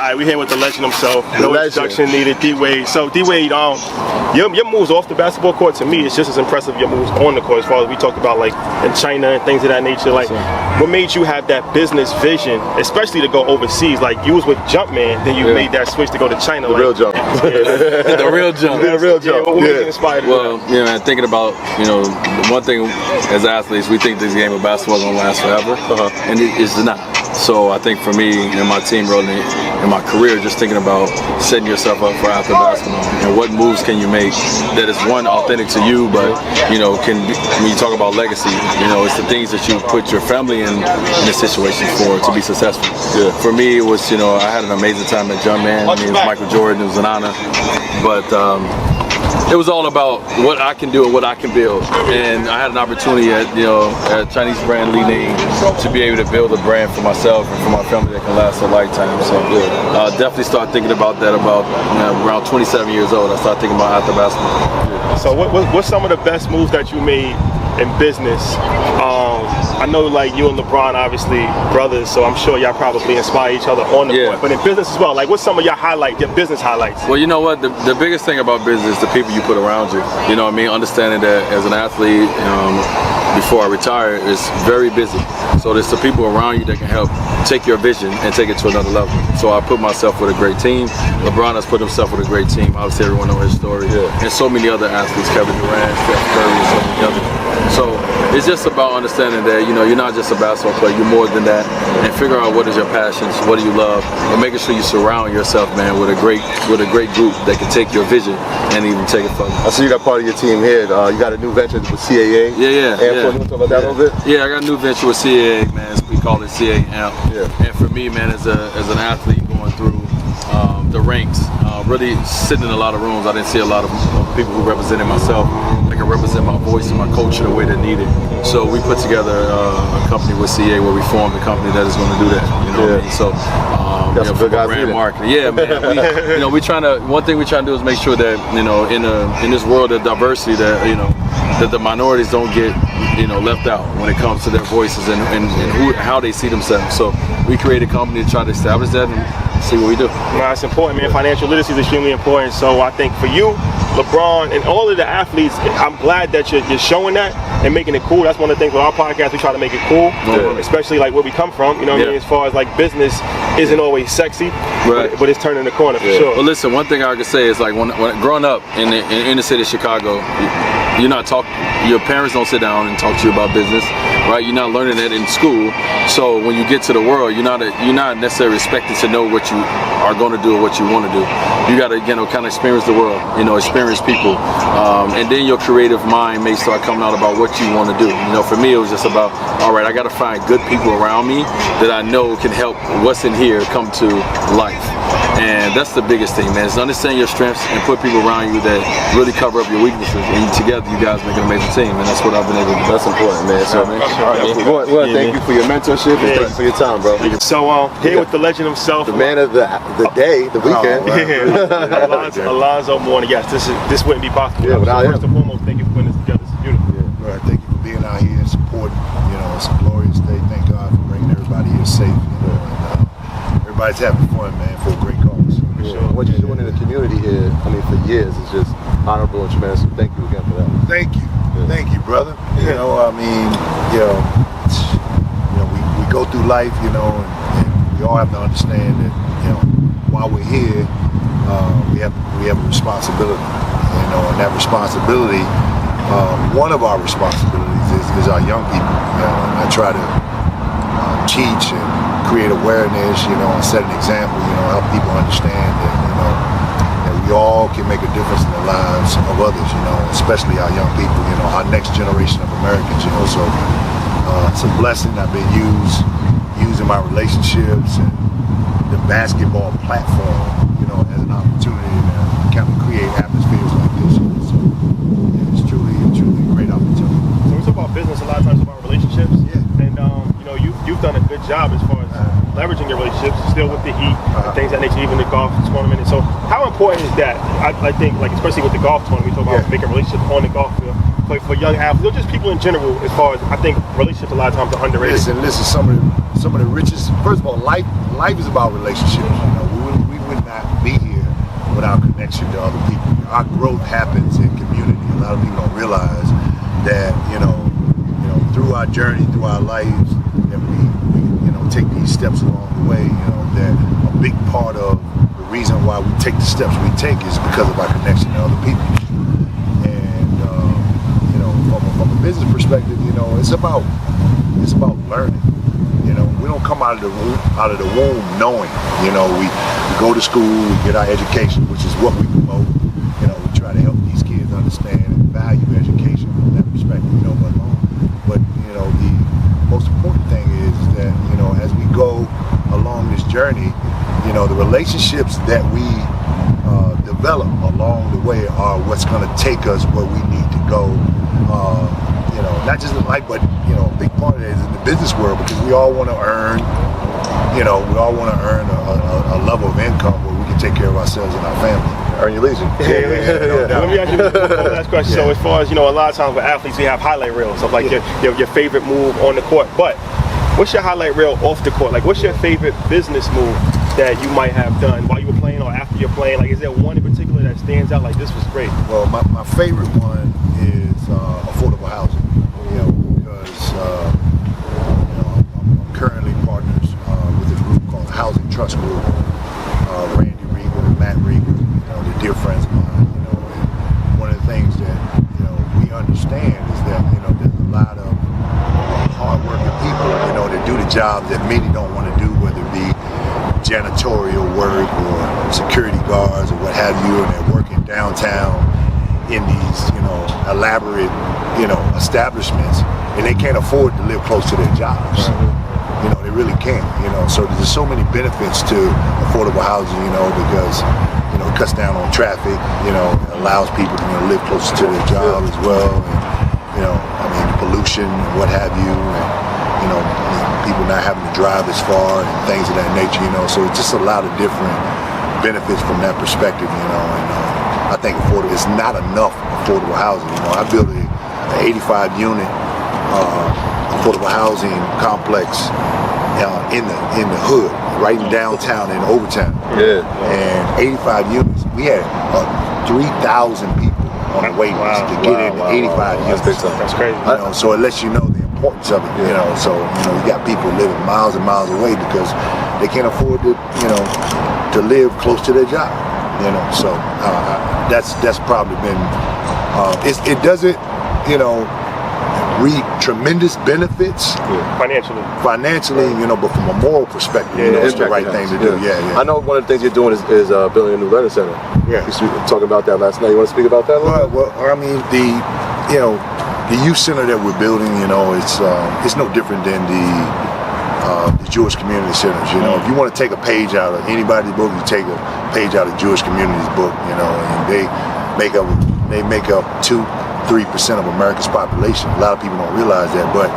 right, we here with the legend himself. No introduction needed, D-Wade. So D-Wade, your moves off the basketball court to me is just as impressive your moves on the court. As far as we talked about, like in China and things of that nature. Like, what made you have that business vision, especially to go overseas? Like, you was with Jumpman, then you made that switch to go to China. The real jump. The real jump. The real jump. What made you inspired? Well, man, thinking about, one thing as athletes, we think this game of basketball is gonna last forever, and it's not. So I think for me and my team, really, in my career, just thinking about setting yourself up for after basketball and what moves can you make that is one authentic to you, but when you talk about legacy, it's the things that you put your family in a situation for to be successful. For me, it was I had an amazing time at Jumpman. Me and Michael Jordan, it was an honor, but it was all about what I can do and what I can build. And I had an opportunity at Chinese brand Li Ning to be able to build a brand for myself and for my family that can last a lifetime. So definitely started thinking about that around 27 years old. I started thinking about after basketball. So what's some of the best moves that you made in business? I know like you and LeBron obviously brothers, so I'm sure y'all probably inspire each other on the court, but in business as well. Like, what's some of your business highlights? Well, you know what, the biggest thing about business is the people you put around you. You know what I mean? Understanding that as an athlete, before I retire, is very busy. So there's the people around you that can help take your vision and take it to another level. So I put myself with a great team. LeBron has put himself with a great team. Obviously, everyone knows his story. And so many other athletes, Kevin Durant, Steph Curry, and so many others. So it's just about understanding that you're not just a basketball player, you're more than that, and figure out what is your passions, what do you love, and making sure you surround yourself, man, with a great group that can take your vision and even take it further. I see you got part of your team here. You got a new venture with CAA. Yeah. You want to talk about that a little bit? Yeah, I got a new venture with CAA, man. We call it CAA Amp. And for me, man, as an athlete going through the ranks, really sitting in a lot of rooms, I didn't see a lot of people who represented myself that can represent my voice and my culture the way they needed. So we put together a company with CA where we formed a company that is going to do that. You know what I mean? So that's some good guys brand marketing. Yeah, man. We one thing we try to do is make sure that in this world of diversity that that the minorities don't get left out when it comes to their voices and how they see themselves. So we created a company to try to establish that and see what we do. No, it's important, man. Financial literacy is extremely important. So I think for you, LeBron, and all of the athletes, I'm glad that you're showing that and making it cool. That's one of the things with our podcast, we try to make it cool, especially like where we come from, what I mean, as far as like business isn't always sexy, but it's turning the corner for sure. Well, listen, one thing I could say is like when growing up in the inner city of Chicago, your parents don't sit down and talk to you about business, right? You're not learning that in school. So when you get to the world, you're not necessarily expected to know what you are going to do or what you want to do. You got to kind of experience the world, experience people, and then your creative mind may start coming out about what you want to do. For me, it was just about, all right, I got to find good people around me that I know can help what's in here come to life. And that's the biggest thing, man, is understand your strengths and put people around you that really cover up your weaknesses, and together you guys make an amazing team, and that's what I've been able to do. That's important, man. So, well, thank you for your mentorship and thank you for your time, bro. So here with the legend himself, the man of the day, the weekend, Alonzo Mourning. Yes, this wouldn't be possible. Yeah, without him. First and foremost, thank you for putting this together. This is beautiful. Right, thank you for being out here and supporting. It's a glorious day. Thank God for bringing everybody here safe. And everybody's having fun, man, for a great cause. Sure. What you're doing in the community here, for years, is just honorable and tremendous. So thank you again for that. Thank you. Thank you, brother. We go through life, and we all have to understand that, while we're here, we have a responsibility, and that responsibility, one of our responsibilities is our young people. And I try to teach and create awareness, and set an example, help people understand that, that we all can make a difference in the lives of others, especially our young people, our next generation of Americans, so it's a blessing. I've been using my relationships and the basketball platform, as an opportunity to kind of create atmospheres like this. So it's truly a great opportunity. So we talk about business a lot of times, about relationships, and you've done a good job as far as leveraging your relationships, still with the Heat, and things that nature, even the golf tournament. And so how important is that? I think, like, especially with the golf tournament, we talk about making relationships on the golf field for young athletes, or just people in general. As far as I think relationships a lot of times are underrated. Listen, some of the richest. First of all, life is about relationships. without connection to other people. Our growth happens in community. A lot of people don't realize that, through our journey, through our lives, that we take these steps along the way, that a big part of the reason why we take the steps we take is because of our connection to other people. And, from a business perspective, it's about learning. We don't come out of the womb knowing. We go to school, we get our education, which is what we promote. We try to help these kids understand and value education from that perspective. But the most important thing is that as we go along this journey, the relationships that we develop along the way are what's going to take us where we need to go. Not just in life, but a big part of it is in the business world, because we all want to earn, a level of income where we can take care of ourselves and our family. Earn your leisure. Let me ask you one last question. So as far as, a lot of times with athletes, we have highlight reels of like your favorite move on the court. But what's your highlight reel off the court? Like, what's your favorite business move that you might have done while you were playing or after you're playing? Like, is there one in particular that stands out like this was great? Well, my favorite one is affordable housing. Because I'm currently partners with a group called the Housing Trust Group. Randy Regal and Matt Regal, they're dear friends of mine. And one of the things that we understand is that there's a lot of hardworking people that do the jobs that many don't want to do, whether it be janitorial work or security guards or what have you, and they're working downtown in these elaborate establishments, and they can't afford to live close to their jobs. They really can't. So there's so many benefits to affordable housing. Because it cuts down on traffic. It allows people to live closer to their job as well. And, pollution, what have you. And, people not having to drive as far and things of that nature. So it's just a lot of different benefits from that perspective. And I think it's not enough affordable housing. I built an 85 unit affordable housing complex in the hood, right in downtown in Overtown. Yeah. And 85 units. We had 3,000 people on the wait list to get in 85 units. That's crazy. So it lets you know the importance of it. So you got people living miles and miles away because they can't afford to live close to their job. So that's probably been it doesn't reap tremendous benefits financially, but from a moral perspective, it's the right thing to do. I know one of the things you're doing is building a new learning center. Yeah, we were talking about that last night. You want to speak about that a little bit? Well, the youth center that we're building, it's no different than the Jewish community centers. If you want to take a page out of anybody's book, you take a page out of Jewish community's book. And they make up 2-3% of America's population. A lot of people don't realize that, but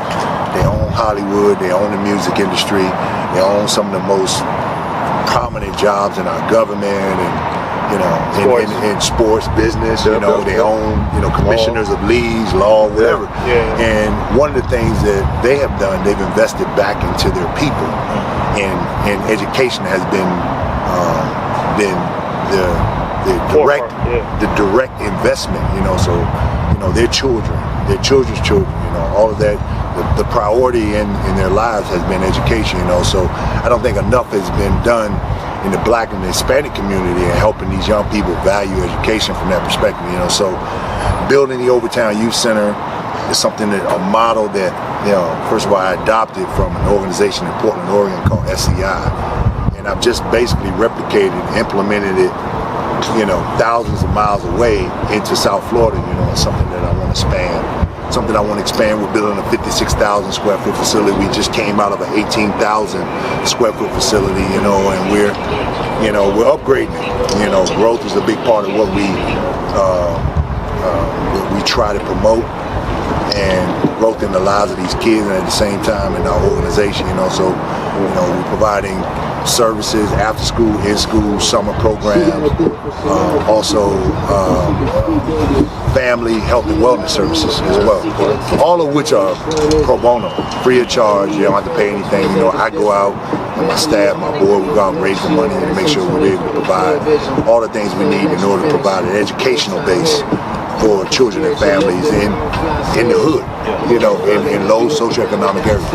they own Hollywood, they own the music industry, they own some of the most prominent jobs in our government and in sports business. They own commissioners of leagues, law, whatever. And one of the things that they have done, they've invested back into their people, and education has been the direct investment. So their children's children, all of that, the priority in their lives has been education. So I don't think enough has been done in the Black and the Hispanic community and helping these young people value education from that perspective. So building the Overtown Youth Center is something a model that first of all I adopted from an organization in Portland, Oregon called SEI, and I've just basically replicated and implemented it thousands of miles away into South Florida. It's something that I want to expand. We're building a 56,000 square foot facility. We just came out of an 18,000 square foot facility, and we're upgrading it. Growth is a big part of what we try to promote, and growth in the lives of these kids, and at the same time in our organization. So we're providing services, after school, in school, summer programs, also family health and wellness services as well. All of which are pro bono, free of charge. You don't have to pay anything. You know, I go out with my staff, my board, we go out and raise the money and make sure we're able to provide all the things we need in order to provide an educational base for children and families in the hood, you know, in low socioeconomic areas.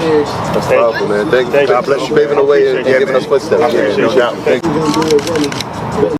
That's powerful, man. Thank you. God bless you, paving the way and giving us footsteps. I appreciate you. Thank you.